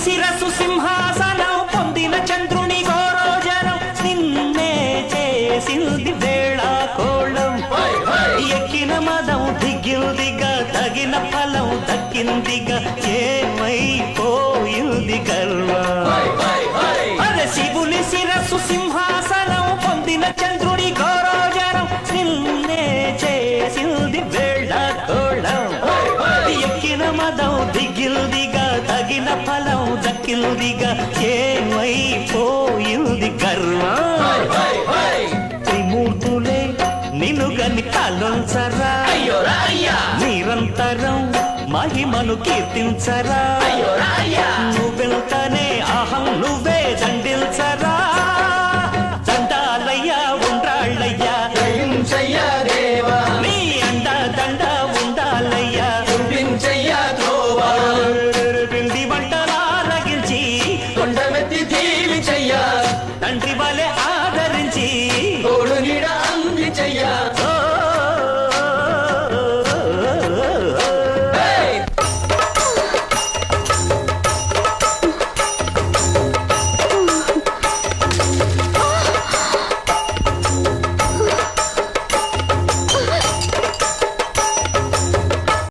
శిరసు సింహాసనం పొందిన చంద్రుని గౌరోజనం నిన్నే చేసింది వేళ కోళం ఎక్కిన మదం దిగిందిగా తగిన ఫలం దక్కిందిగా ఏమైపోయింది గర్వం అదే శివుని శిరసు సింహాసనం పొందిన చంద్రుని గౌరోజనం నిన్నే చేసింది వేళ కోళం ఎక్కిన మదం దిగిందిగా తగిన ఫలం దక్కిందిగా ఏమైపోయింది గర్వం త్రిమూర్తులే నిన్ను గని తలొంచరా నిరంతరం మహిమను కీర్తించరా